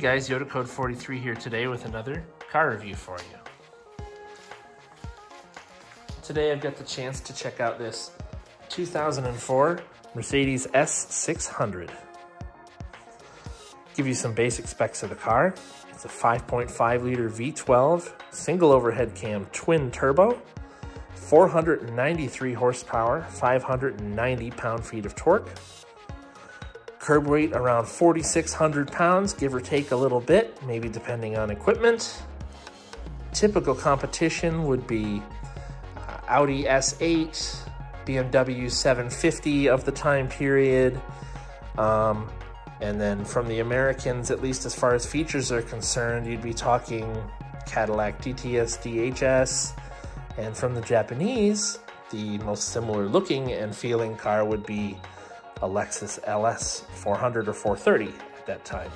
guys, Yoda Code 43 here today with another car review for you. Today I've got the chance to check out this 2004 Mercedes S600. Give you some basic specs of the car. It's a 5.5 liter V12 single overhead cam twin turbo, 493 horsepower, 590 pound-feet of torque. Curb weight around 4,600 pounds, give or take a little bit, maybe depending on equipment. Typical competition would be Audi S8, BMW 750 of the time period. And then from the Americans, at least as far as features are concerned, you'd be talking Cadillac DTS DHS. And from the Japanese, the most similar looking and feeling car would be a Lexus LS 400 or 430 at that time.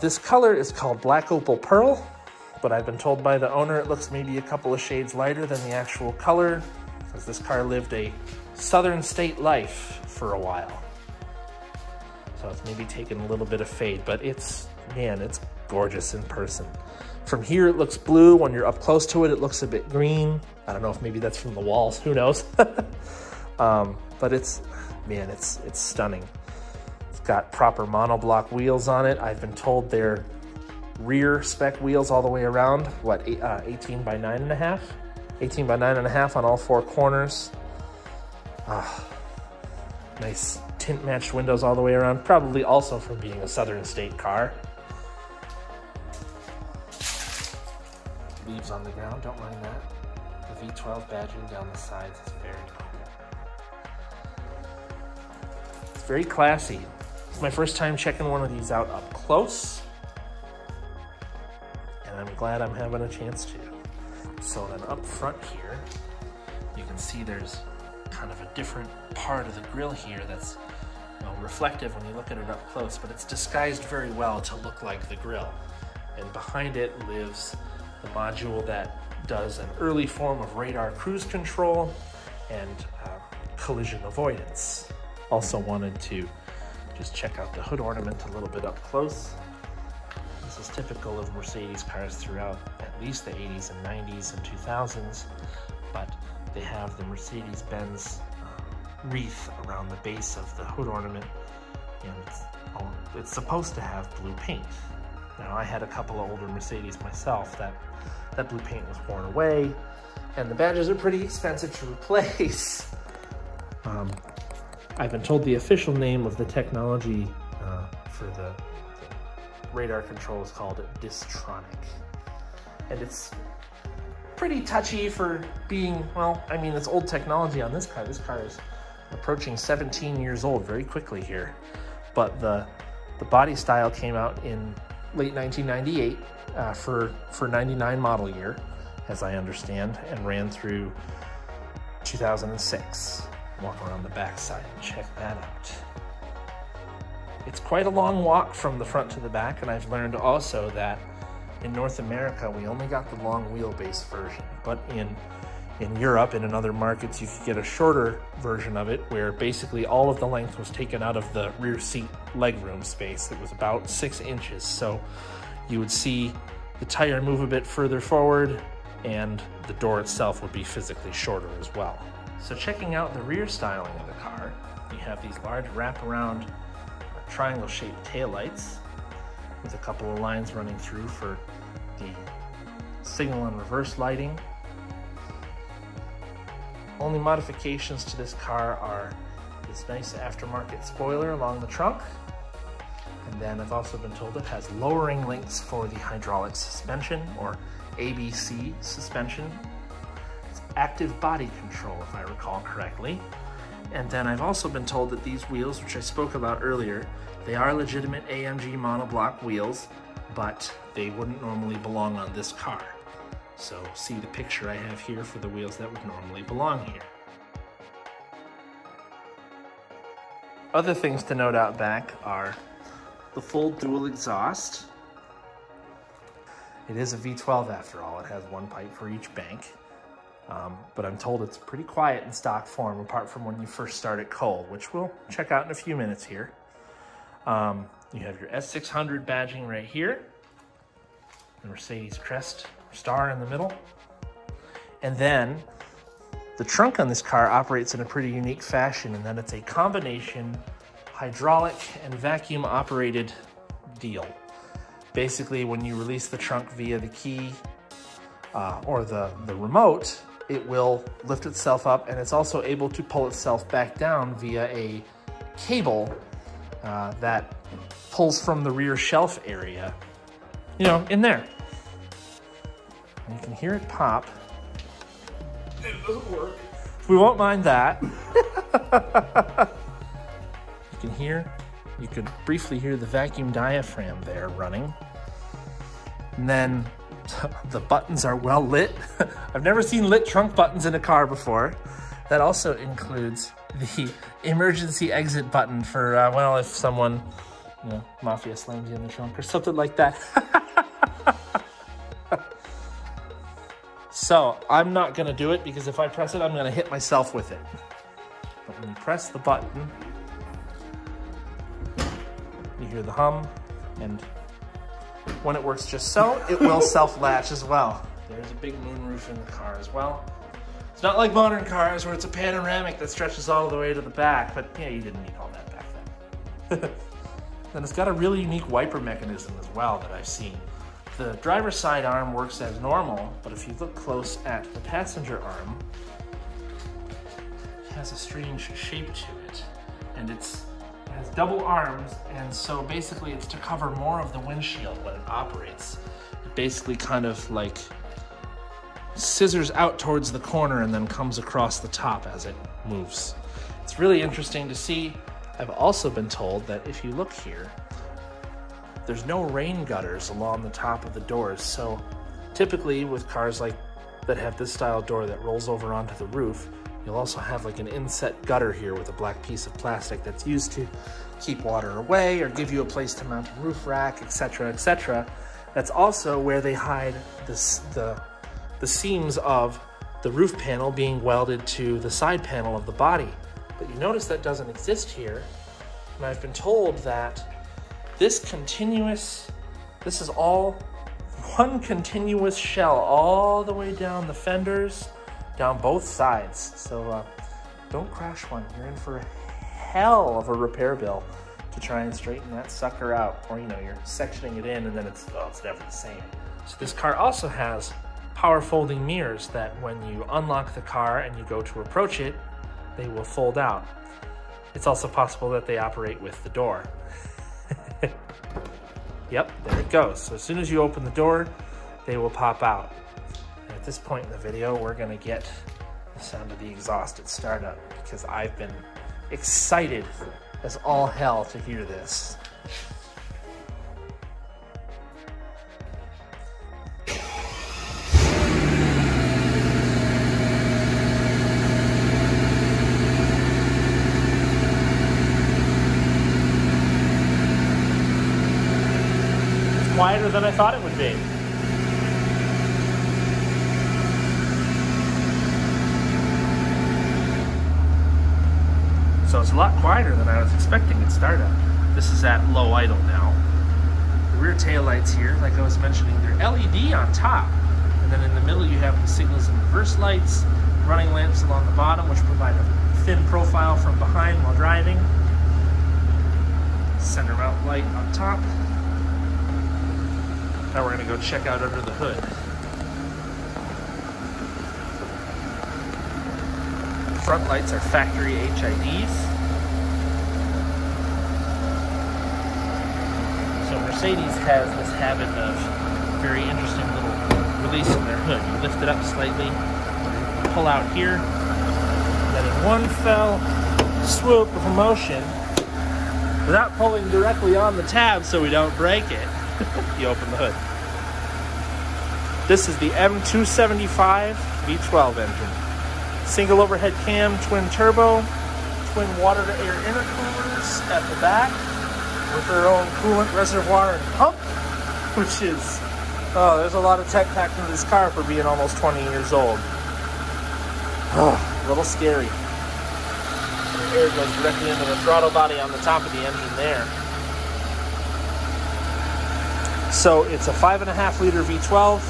This color is called Black Opal Pearl, but I've been told by the owner it looks maybe a couple of shades lighter than the actual color, because this car lived a southern state life for a while. So it's maybe taken a little bit of fade, but it's gorgeous in person. From here it looks blue. When you're up close to it, it looks a bit green. I don't know if maybe that's from the walls, who knows? But it's stunning. It's got proper monoblock wheels on it. I've been told they're rear spec wheels all the way around. What, 18 by 9.5? 18 by 9.5 on all four corners. Nice tint matched windows all the way around. Probably also from being a southern state car. Leaves on the ground, don't mind that. The V12 badging down the sides is very cool. It's very classy. It's my first time checking one of these out up close, and I'm glad I'm having a chance to. So then up front here, you can see there's kind of a different part of the grille here that's reflective when you look at it up close, but it's disguised very well to look like the grille. And behind it lives the module that does an early form of radar cruise control and collision avoidance. Also wanted to just check out the hood ornament a little bit up close. This is typical of Mercedes cars throughout at least the 80s and 90s and 2000s, but they have the Mercedes-Benz wreath around the base of the hood ornament, and it's supposed to have blue paint. Now, I had a couple of older Mercedes myself that blue paint was worn away, and the badges are pretty expensive to replace. I've been told the official name of the technology for the radar control is called Distronic. And it's pretty touchy for being, well, I mean, it's old technology on this car. This car is approaching 17 years old very quickly here. But the body style came out in late 1998 for 99 model year, as I understand, and ran through 2006. Walk around the back side and check that out. It's quite a long walk from the front to the back, and I've learned also that in North America we only got the long wheelbase version, but in Europe and in other markets you could get a shorter version of it where basically all of the length was taken out of the rear seat legroom space. It was about 6 inches, so you would see the tire move a bit further forward and the door itself would be physically shorter as well. So checking out the rear styling of the car, you have these large wraparound triangle-shaped taillights with a couple of lines running through for the signal and reverse lighting. Only modifications to this car are this nice aftermarket spoiler along the trunk, and then I've also been told it has lowering links for the hydraulic suspension, or ABC suspension. It's active body control, if I recall correctly. And then I've also been told that these wheels, which I spoke about earlier, they are legitimate AMG monoblock wheels, but they wouldn't normally belong on this car. So see the picture I have here for the wheels that would normally belong here. Other things to note out back are the full dual exhaust. It is a V12 after all. It has one pipe for each bank. But I'm told it's pretty quiet in stock form apart from when you first start at cold, which we'll check out in a few minutes here. You have your S600 badging right here, the Mercedes crest star in the middle. And then the trunk on this car operates in a pretty unique fashion in that it's a combination hydraulic and vacuum operated deal. Basically, when you release the trunk via the key or the remote, it will lift itself up, and it's also able to pull itself back down via a cable that pulls from the rear shelf area, you know, in there. And you can hear it pop. It doesn't work. We won't mind that. You could briefly hear the vacuum diaphragm there running. And then the buttons are well lit. I've never seen lit trunk buttons in a car before. That also includes the emergency exit button for, well, if someone, you know, mafia slams you in the trunk or something like that. So I'm not gonna do it because if I press it, I'm gonna hit myself with it. But when you press the button, you hear the hum, and when it works just so, it will self-latch as well. There's a big moonroof in the car as well. It's not like modern cars where it's a panoramic that stretches all the way to the back, but yeah, you didn't need all that back then. Then it's got a really unique wiper mechanism as well that I've seen. The driver's side arm works as normal, but if you look close at the passenger arm, it has a strange shape to it, and it has double arms, and so basically it's to cover more of the windshield when it operates. It basically kind of like scissors out towards the corner and then comes across the top as it moves. It's really interesting to see. I've also been told that if you look here, there's no rain gutters along the top of the doors. So typically with cars like that have this style door that rolls over onto the roof, you'll also have like an inset gutter here with a black piece of plastic that's used to keep water away or give you a place to mount a roof rack, etc., etc. That's also where they hide the seams of the roof panel being welded to the side panel of the body. But you notice that doesn't exist here. And I've been told that this is all one continuous shell all the way down the fenders, down both sides. So don't crash one. You're in for a hell of a repair bill to try and straighten that sucker out. Or, you know, you're sectioning it in and then it's never the same. So this car also has power folding mirrors that when you unlock the car and you go to approach it, they will fold out. It's also possible that they operate with the door. Yep, there it goes. So as soon as you open the door, they will pop out. And at this point in the video, we're gonna get the sound of the exhaust at startup because I've been excited as all hell to hear this. Quieter than I thought it would be. So it's a lot quieter than I was expecting at startup. This is at low idle now. The rear taillights here, like I was mentioning, they're LED on top. And then in the middle you have the signals and reverse lights, running lamps along the bottom, which provide a thin profile from behind while driving. Center mount light on top. Now we're gonna go check out under the hood. Front lights are factory HIDs. So Mercedes has this habit of very interesting little release in their hood. You lift it up slightly, pull out here, and then in one fell swoop of a motion, without pulling directly on the tab so we don't break it, you open the hood. This is the M275 V12 engine. Single overhead cam, twin turbo, twin water-to-air intercoolers at the back with their own coolant reservoir and pump, which is, oh, there's a lot of tech packed into this car for being almost 20 years old. Oh, a little scary. The air goes directly into the throttle body on the top of the engine there. So it's a 5.5 liter V12.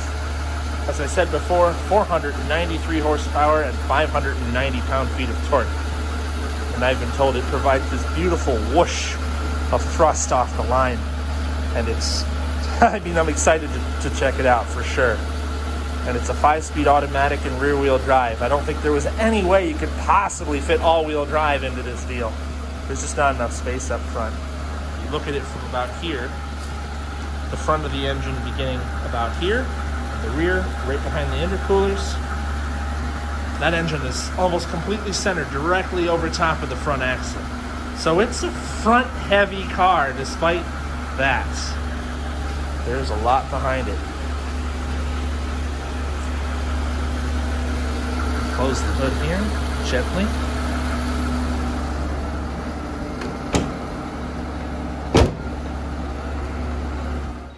As I said before, 493 horsepower and 590 pound-feet of torque. And I've been told it provides this beautiful whoosh of thrust off the line. And it's, I mean, I'm excited to check it out for sure. And it's a 5-speed automatic and rear-wheel drive. I don't think there was any way you could possibly fit all-wheel drive into this deal. There's just not enough space up front. You look at it from about here, the front of the engine beginning about here, the rear right behind the intercoolers. That engine is almost completely centered directly over top of the front axle. So it's a front-heavy car despite that. There's a lot behind it. Close the hood here, gently.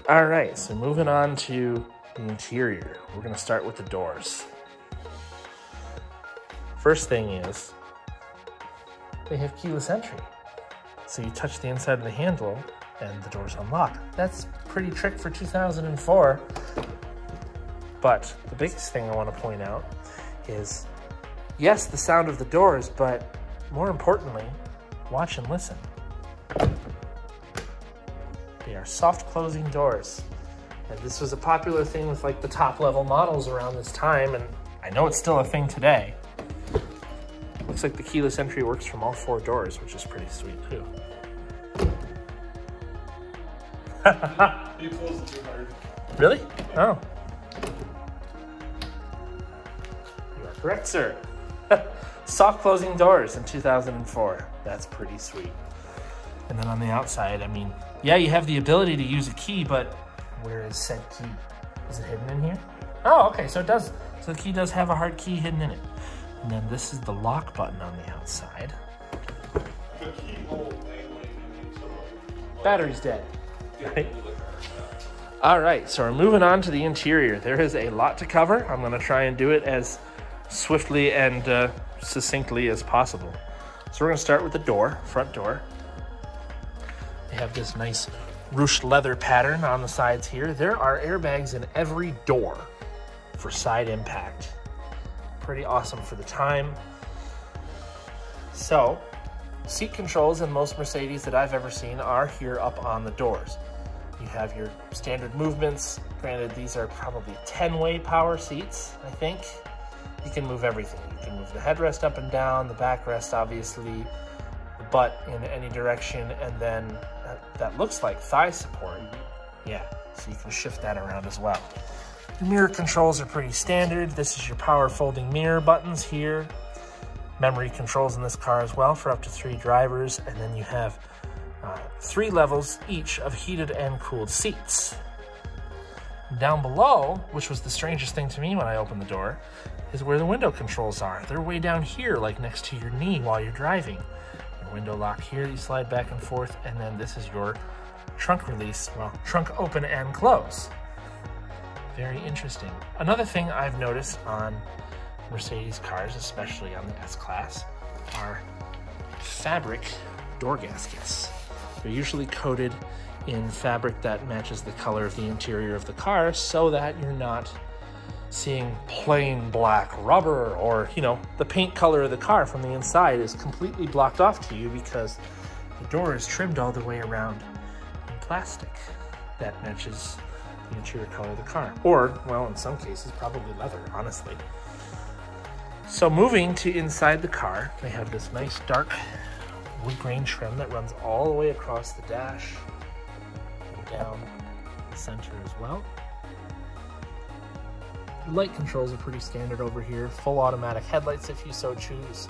All right, so moving on to the interior. We're gonna start with the doors. First thing is, they have keyless entry. So you touch the inside of the handle and the doors unlock. That's pretty trick for 2004. But the biggest thing I wanna point out is, yes, the sound of the doors, but more importantly, watch and listen. They are soft closing doors. And this was a popular thing with like the top level models around this time, and I know it's still a thing today. Looks like the keyless entry works from all 4 doors, which is pretty sweet too. You closed it too hard. Really? Oh. You are correct, sir. Soft closing doors in 2004. That's pretty sweet. And then on the outside, I mean, yeah, you have the ability to use a key, but where is said key? Is it hidden in here? Oh, okay, so it does. So the key does have a hard key hidden in it. And then this is the lock button on the outside. The keyhole thing, Battery's dead. Right? All right, so we're moving on to the interior. There is a lot to cover. I'm gonna try and do it as swiftly and succinctly as possible. So we're gonna start with the door, front door. They have this nice ruched leather pattern on the sides here. There are airbags in every door for side impact. Pretty awesome for the time. So, seat controls in most Mercedes that I've ever seen are here up on the doors. You have your standard movements. Granted, these are probably 10-way power seats, I think. You can move everything. You can move the headrest up and down, the backrest obviously, the butt in any direction, and then that looks like thigh support. Yeah, so you can shift that around as well. The mirror controls are pretty standard. This is your power folding mirror buttons here. Memory controls in this car as well for up to 3 drivers, and then you have 3 levels each of heated and cooled seats. Down below, which was the strangest thing to me when I opened the door, is where the window controls are. They're way down here, like next to your knee while you're driving. Your window lock here, you slide back and forth, and then this is your trunk release, well, trunk open and close. Very interesting. Another thing I've noticed on Mercedes cars, especially on the S-Class, are fabric door gaskets. They're usually coated in fabric that matches the color of the interior of the car so that you're not seeing plain black rubber, or, you know, the paint color of the car from the inside is completely blocked off to you because the door is trimmed all the way around in plastic that matches the interior color of the car. Or, well, in some cases, probably leather, honestly. So moving to inside the car, they have this nice dark wood grain trim that runs all the way across the dash and down the center as well. The light controls are pretty standard over here. Full automatic headlights if you so choose.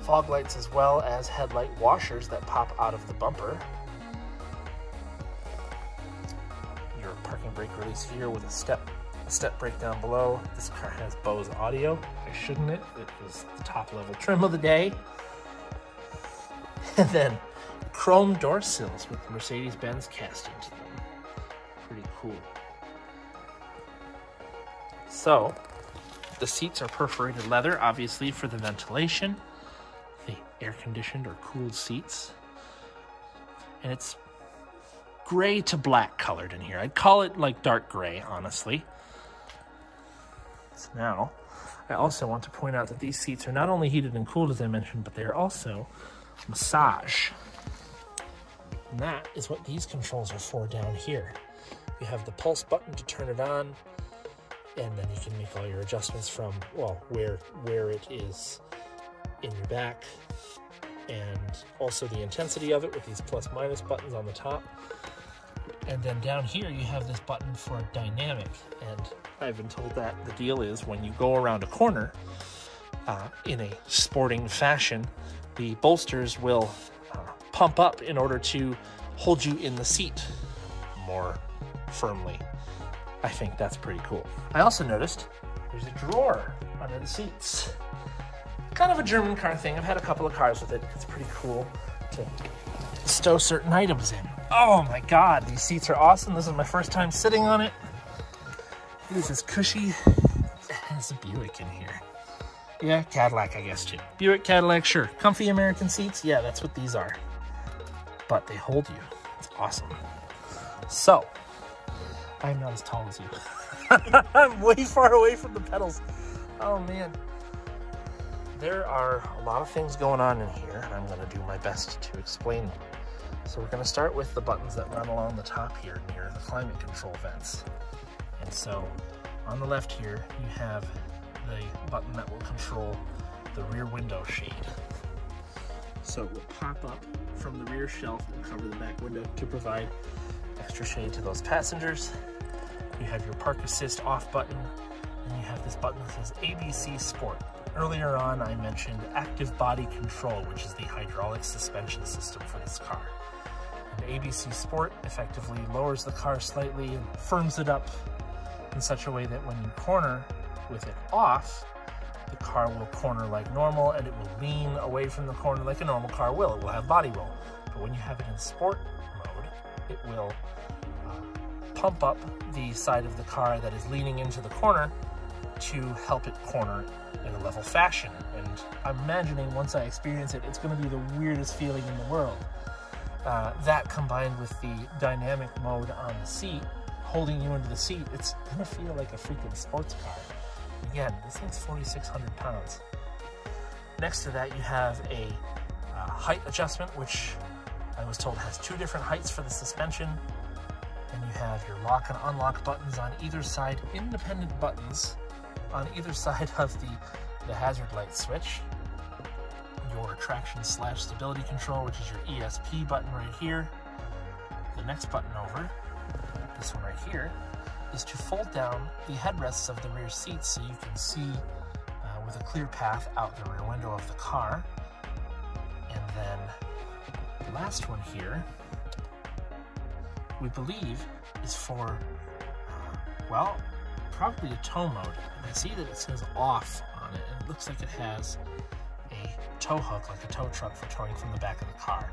Fog lights as well as headlight washers that pop out of the bumper. Your parking brake release here with a step brake down below. This car has Bose audio. Why shouldn't it? It was the top level trim of the day. And then chrome door sills with mercedes-benz cast into them. Pretty cool. So, the seats are perforated leather, obviously for the ventilation, the air-conditioned or cooled seats. And it's gray to black colored in here. I'd call it like dark gray, honestly. So now, I also want to point out that these seats are not only heated and cooled, as I mentioned, but they are also massage. And that is what these controls are for down here. You have the pulse button to turn it on, and then you can make all your adjustments from, well, where it is in your back, and also the intensity of it with these plus minus buttons on the top. And then down here you have this button for dynamic, and I've been told that the deal is when you go around a corner in a sporting fashion, the bolsters will pump up in order to hold you in the seat more firmly. I think that's pretty cool. I also noticed there's a drawer under the seats. Kind of a German car thing. I've had a couple of cars with it. It's pretty cool to stow certain items in. Oh my God, these seats are awesome. This is my first time sitting on it. It is as cushy as a Buick in here. Yeah, Cadillac, I guess, too. Buick, Cadillac, sure. Comfy American seats, yeah, that's what these are. But they hold you. It's awesome. So, I'm not as tall as you. I'm way far away from the pedals. Oh, man. There are a lot of things going on in here, and I'm going to do my best to explain them. So we're going to start with the buttons that run along the top here near the climate control vents. And so on the left here, you have the button that will control the rear window shade. So it will pop up from the rear shelf and cover the back window to provide extra shade to those passengers. You have your park assist off button, and you have this button that says ABC Sport. Earlier on, I mentioned active body control, which is the hydraulic suspension system for this car. And ABC Sport effectively lowers the car slightly and firms it up in such a way that when you corner with it off, the car will corner like normal, and it will lean away from the corner like a normal car will. It will have body roll. But when you have it in sport mode, it will pump up the side of the car that is leaning into the corner to help it corner in a level fashion. And I'm imagining once I experience it, it's going to be the weirdest feeling in the world. That combined with the dynamic mode on the seat, holding you into the seat, it's going to feel like a freaking sports car. Again, this thing's 4,600 pounds. Next to that, you have a height adjustment, which I was told has 2 different heights for the suspension. And you have your lock and unlock buttons on either side, independent buttons on either side of the hazard light switch. Your traction / stability control, which is your ESP button right here. The next button over, this one right here, is to fold down the headrests of the rear seats so you can see with a clear path out the rear window of the car. And then the last one here, we believe, is for, well, probably a tow mode. And I see that it says off on it, and it looks like it has a tow hook, like a tow truck for towing from the back of the car.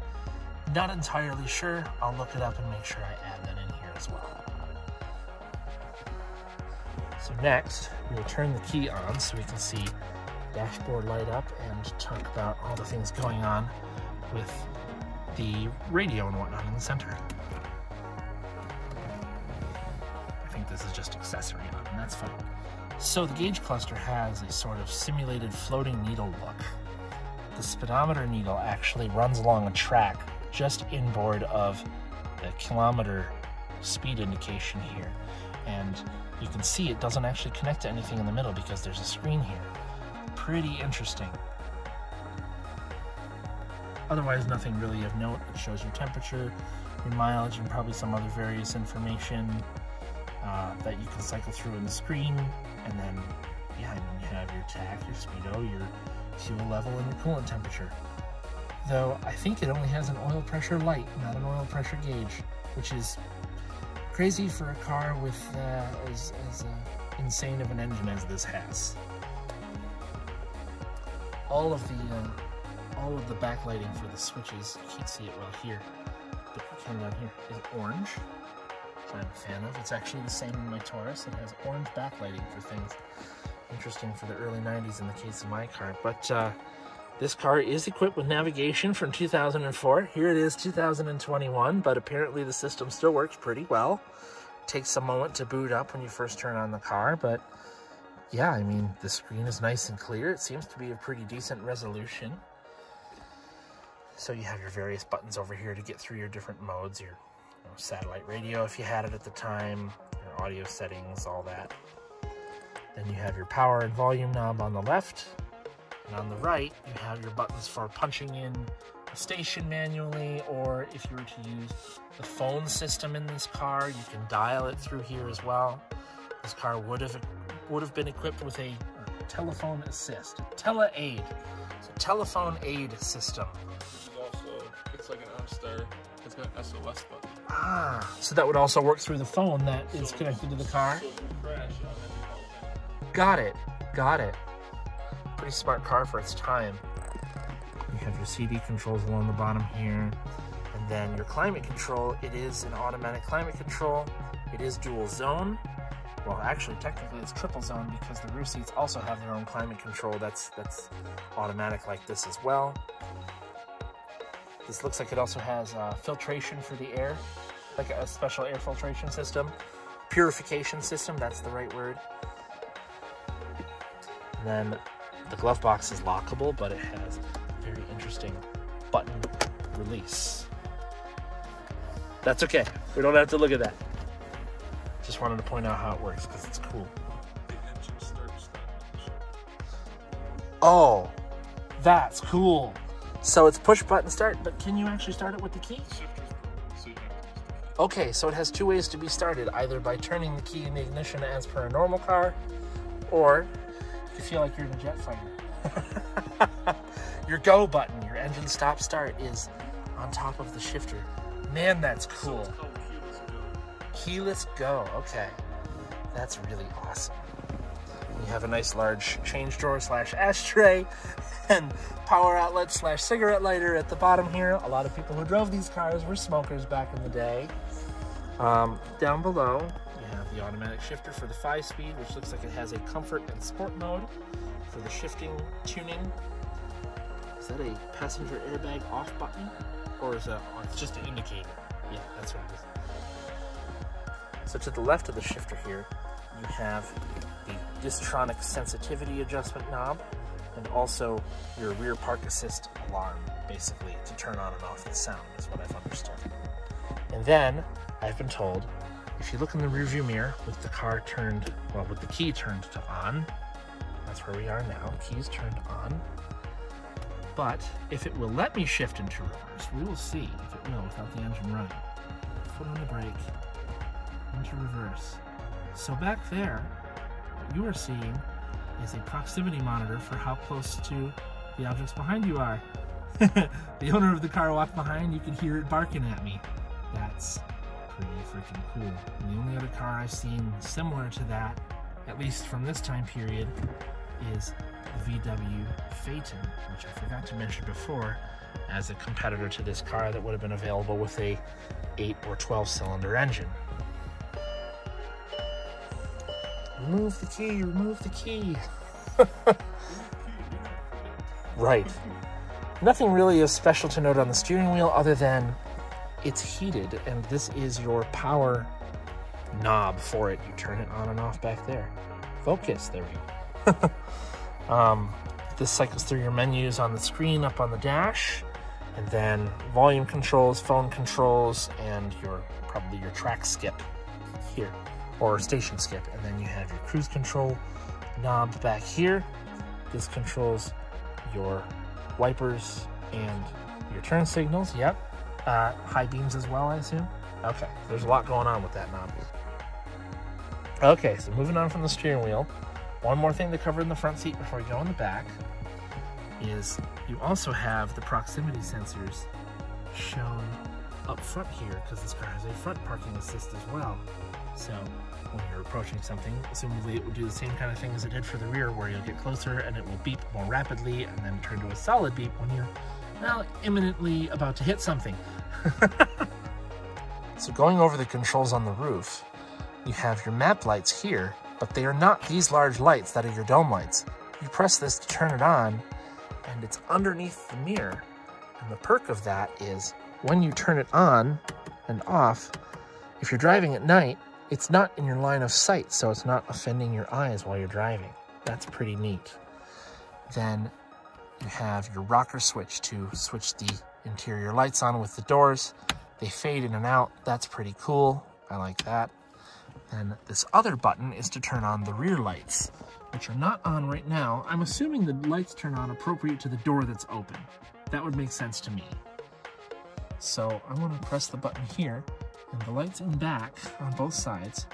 Not entirely sure. I'll look it up and make sure I add that in here as well. So next, we will turn the key on so we can see dashboard light up and talk about all the things going on with the radio and whatnot in the center. I think this is just accessory on, and that's fine. So the gauge cluster has a sort of simulated floating needle look. The speedometer needle actually runs along a track just inboard of the kilometer speed indication here. And you can see it doesn't actually connect to anything in the middle because there's a screen here. Pretty interesting. Otherwise, nothing really of note. It shows your temperature, your mileage, and probably some other various information that you can cycle through in the screen. And then, yeah, I mean, you have your tach, your speedo, your fuel level, and your coolant temperature. Though I think it only has an oil pressure light, not an oil pressure gauge, which is crazy for a car with as insane of an engine as this has. All of the backlighting for the switches, you can't see it well here, but you can down here, is orange, which I'm a fan of. It's actually the same in my Taurus. It has orange backlighting for things. Interesting for the early 90s in the case of my car. But This car is equipped with navigation from 2004. Here it is 2021, but apparently the system still works pretty well. Takes a moment to boot up when you first turn on the car, but yeah, I mean, the screen is nice and clear. It seems to be a pretty decent resolution. So you have your various buttons over here to get through your different modes, your satellite radio if you had it at the time, your audio settings, all that. Then you have your power and volume knob on the left, and on the right you have your buttons for punching in a station manually, or if you were to use the phone system in this car, you can dial it through here as well. This car would have been equipped with a telephone assist, tele-aid, so telephone aid system. It's like an OnStar. It's got an SOS button. Ah, so that would also work through the phone that is connected to the car. So if you crash, you don't have to call them. Got it. Got it. Pretty smart car for its time. You have your CD controls along the bottom here. And then your climate control, it is an automatic climate control. It is dual zone. Well, actually, technically it's triple zone because the rear seats also have their own climate control that's automatic like this as well. This looks like it also has filtration for the air, like a special air filtration system. Purification system, that's the right word. And then the glove box is lockable, but it has a very interesting button release. That's okay. We don't have to look at that. Just wanted to point out how it works because it's cool. The engine starts. Oh, that's cool. So it's push button start, but can you actually start it with the key? Okay, so it has two ways to be started, either by turning the key in the ignition as per a normal car, or you feel like you're in a jet fighter. Your go button, your engine stop start, is on top of the shifter. Man, that's cool. Keyless go, okay. That's really awesome. You have a nice large change drawer / ashtray and power outlet / cigarette lighter at the bottom here. A lot of people who drove these cars were smokers back in the day. Down below, you have the automatic shifter for the 5-speed, which looks like it has a comfort and sport mode for the shifting tuning. Is that a passenger airbag off button? Or is that, oh, it's just an indicator. Yeah, that's what it is. So to the left of the shifter here, you have the Distronic sensitivity adjustment knob, and also your rear park assist alarm, basically, to turn on and off the sound, is what I've understood. And then, I've been told, if you look in the rearview mirror with the car turned, well, with the key turned to on, that's where we are now, keys turned on, but if it will let me shift into reverse, we will see if it will without the engine running. Foot on the brake, into reverse. So back there, what you are seeing is a proximity monitor for how close to the objects behind you are. The owner of the car walked behind, you can hear it barking at me. That's pretty freaking cool. And the only other car I've seen similar to that, at least from this time period, is the VW Phaeton, which I forgot to mention before, as a competitor to this car that would have been available with a 8 or 12 cylinder engine. Remove the key, remove the key. Right. Nothing really is special to note on the steering wheel other than it's heated, and this is your power knob for it. You turn it on and off back there. Focus, there we go. This cycles through your menus on the screen up on the dash, and then volume controls, phone controls, and probably your track skip here, or station skip. And then you have your cruise control knob back here. This controls your wipers and your turn signals. Yep. High beams as well, I assume. Okay, there's a lot going on with that knob. Okay, so moving on from the steering wheel, one more thing to cover in the front seat before we go in the back is you also have the proximity sensors shown up front here, because this car has a front parking assist as well. So when you're approaching something, assumably it would do the same kind of thing as it did for the rear, where you'll get closer and it will beep more rapidly and then turn to a solid beep when you're, well, imminently about to hit something. So going over the controls on the roof, you have your map lights here, but they are not these large lights that are your dome lights. You press this to turn it on, and it's underneath the mirror. And the perk of that is when you turn it on and off, if you're driving at night, it's not in your line of sight, so it's not offending your eyes while you're driving. That's pretty neat. Then you have your rocker switch to switch the interior lights on with the doors. They fade in and out. That's pretty cool. I like that. And this other button is to turn on the rear lights, which are not on right now. I'm assuming the lights turn on appropriate to the door that's open. That would make sense to me. So I want to press the button here, and the lights in back on both sides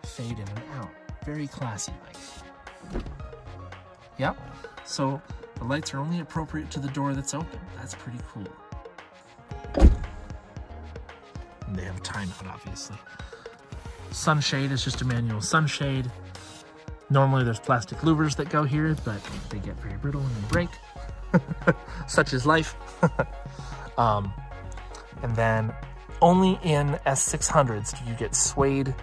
fade in and out. Very classy-like. Yep. So the lights are only appropriate to the door that's open. That's pretty cool. And they have a timeout, obviously. Sunshade is just a manual sunshade. Normally there's plastic louvers that go here, but they get very brittle and they break. Such is life. And then only in S600s do you get suede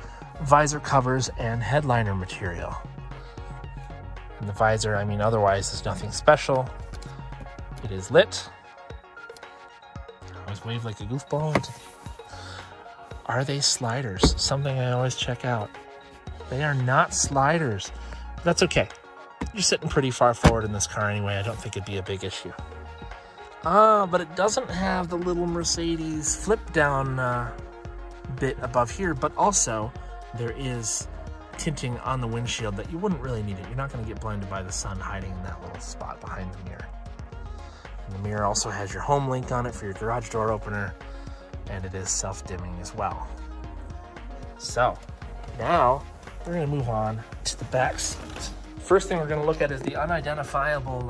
visor covers and headliner material. And the visor, I mean, otherwise is nothing special. It is lit. I always wave like a goofball. Are they sliders? Something I always check out. They are not sliders. That's okay. You're sitting pretty far forward in this car anyway. I don't think it'd be a big issue. But it doesn't have the little Mercedes flip down bit above here, but also there is tinting on the windshield that you wouldn't really need it. You're not going to get blinded by the sun hiding in that little spot behind the mirror. And the mirror also has your home link on it for your garage door opener, and it is self-dimming as well. So now we're going to move on to the back seat. First thing we're going to look at is the unidentifiable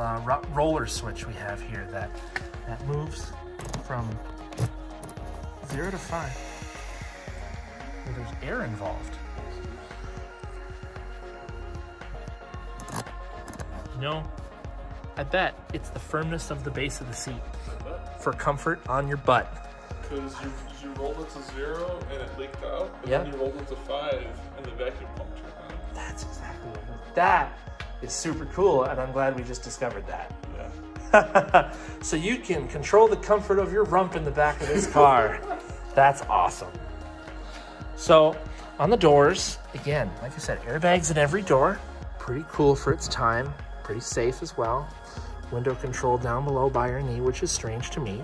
roller switch we have here that moves from 0 to 5. Well, there's air involved. No, I bet it's the firmness of the base of the seat for comfort on your butt. Because you rolled it to 0 and it leaked out, and Yep. then you rolled it to 5 and the vacuum pump turned on. That's exactly what it is. That is super cool, and I'm glad we just discovered that. Yeah. So you can control the comfort of your rump in the back of this car. That's awesome. So on the doors, again, like I said, airbags in every door. Pretty cool for its time. Pretty safe as well. Window control down below by your knee, which is strange to me.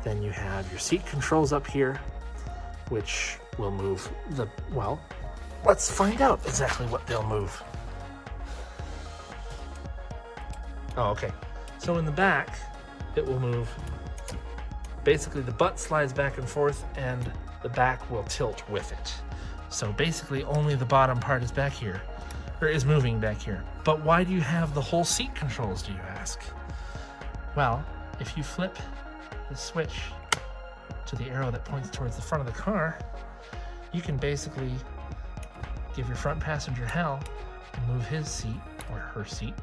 Then you have your seat controls up here, which will move the, well, let's find out exactly what they'll move. Oh, okay. So in the back, it will move. Basically, the butt slides back and forth, and the back will tilt with it. So basically, only the bottom part is back here, or is moving back here. But why do you have the whole seat controls, do you ask? Well, if you flip the switch to the arrow that points towards the front of the car, you can basically give your front passenger hell and move his seat or her seat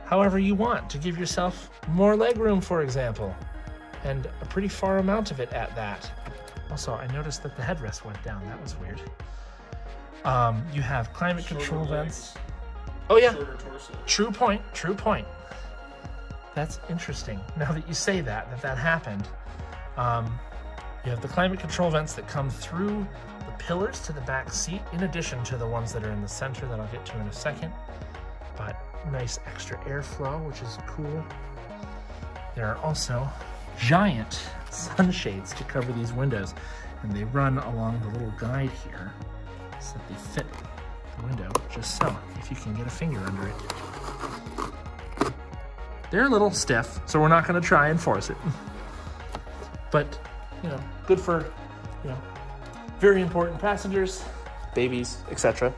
however you want to give yourself more leg room, for example, and a pretty far amount of it at that. Also, I noticed that the headrest went down. That was weird. You have climate control vents. Oh yeah, true point, true point. That's interesting. Now that you say that happened. You have the climate control vents that come through the pillars to the back seat, in addition to the ones that are in the center that I'll get to in a second. But nice extra airflow, which is cool. There are also giant sunshades to cover these windows, and they run along the little guide here so that they fit the window just so, if you can get a finger under it. They're a little stiff, so we're not going to try and force it. But, you know, good for, you know, very important passengers, babies, etc.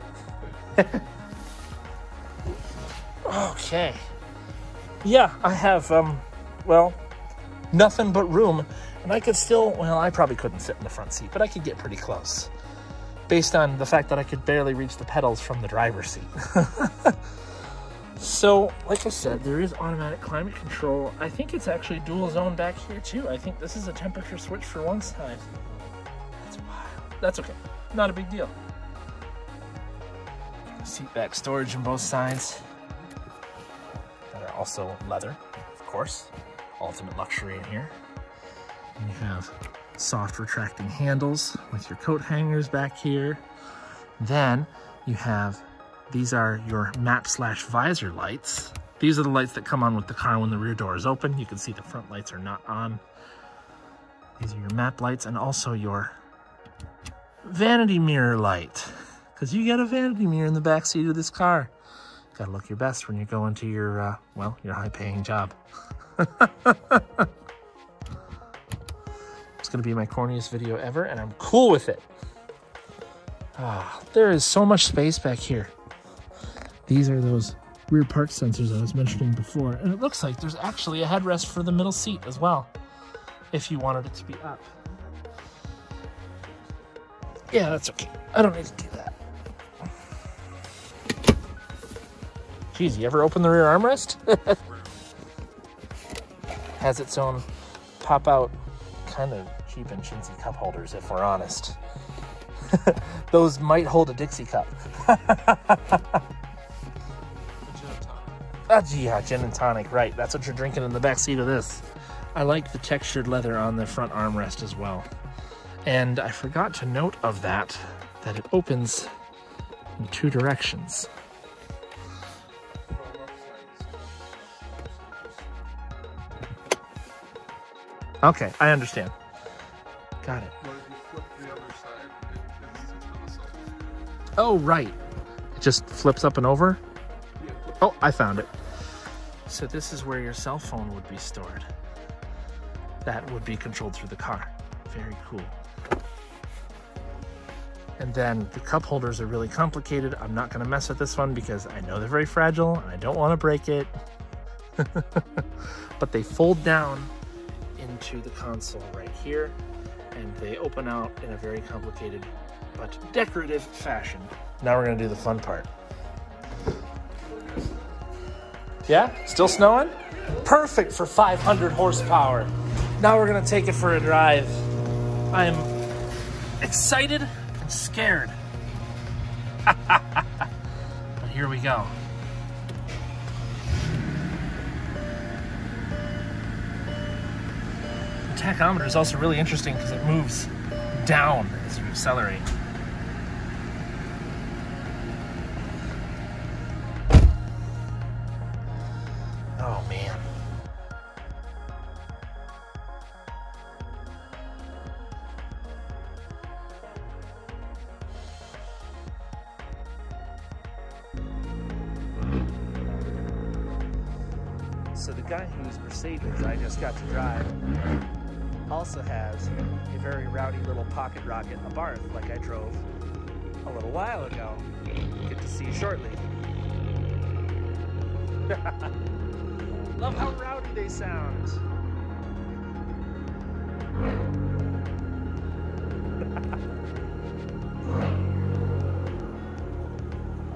Okay. Yeah, I have, well, nothing but room, and I could still, well, I probably couldn't sit in the front seat, but I could get pretty close, based on the fact that I could barely reach the pedals from the driver's seat. So, like I said, there is automatic climate control. I think it's actually dual zone back here too. I think this is a temperature switch for one side. That's wild. That's okay. Not a big deal. Seat back storage on both sides. That are also leather, of course. Ultimate luxury in here. And you have soft retracting handles with your coat hangers back here. Then you have, these are your map/visor lights. These are the lights that come on with the car when the rear door is open. You can see the front lights are not on. These are your map lights and also your vanity mirror light, because you got a vanity mirror in the back seat of this car. Got to look your best when you go into your, well, your high-paying job. It's going to be my corniest video ever, and I'm cool with it. Ah, there is so much space back here. These are those rear park sensors I was mentioning before, and it looks like there's actually a headrest for the middle seat as well, if you wanted it to be up. Yeah, that's okay. I don't need to do that. Geez, you ever open the rear armrest? Has its own pop-out, kind of cheap and chintzy cup holders, if we're honest. Those might hold a Dixie cup. Yeah, gin and tonic, right. That's what you're drinking in the back seat of this. I like the textured leather on the front armrest as well. And I forgot to note of that it opens in 2 directions. Okay, I understand. Got it. Oh, right. It just flips up and over? Oh, I found it. So this is where your cell phone would be stored. That would be controlled through the car. Very cool. And then the cup holders are really complicated. I'm not going to mess with this one because I know they're very fragile and I don't want to break it. But they fold down into the console right here, and they open out in a very complicated but decorative fashion. Now we're going to do the fun part. Yeah? Still snowing? Perfect for 500 horsepower. Now we're going to take it for a drive. I am excited and scared. But here we go. The tachometer is also really interesting because it moves down as you accelerate. Oh man. So the guy whose Mercedes I just got to drive also has a very rowdy little pocket rocket, a Barth, like I drove a little while ago. Get to see shortly. Love how rowdy they sound.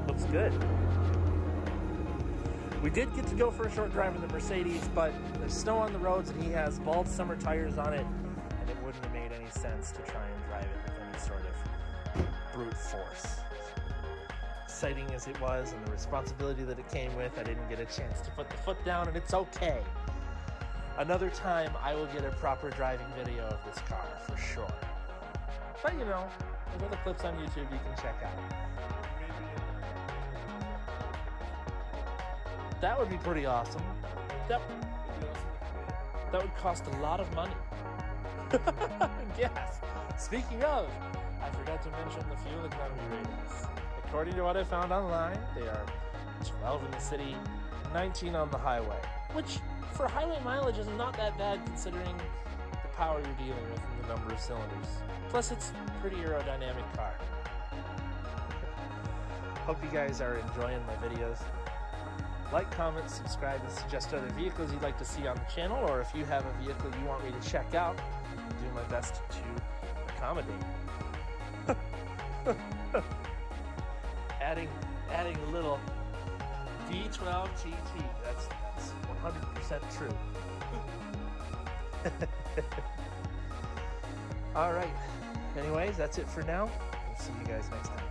Looks good. We did get to go for a short drive in the Mercedes, but there's snow on the roads and he has bald summer tires on it, and it wouldn't have made any sense to try and drive it with any sort of brute force. Exciting as it was and the responsibility that it came with, I didn't get a chance to put the foot down, and it's okay. Another time I will get a proper driving video of this car for sure. But you know, there's other clips on YouTube you can check out. That would be pretty awesome. That would cost a lot of money. Yes. Speaking of, I forgot to mention the fuel economy ratings. According to what I found online, they are 12 in the city, 19 on the highway, which for highway mileage is not that bad considering the power you're dealing with and the number of cylinders. Plus, it's a pretty aerodynamic car. Hope you guys are enjoying my videos. Like, comment, subscribe, and suggest other vehicles you'd like to see on the channel, or if you have a vehicle you want me to check out, I'll do my best to accommodate. Adding a little V12 GT, that's 100% true. All right, anyways, that's it for now. We'll see you guys next time.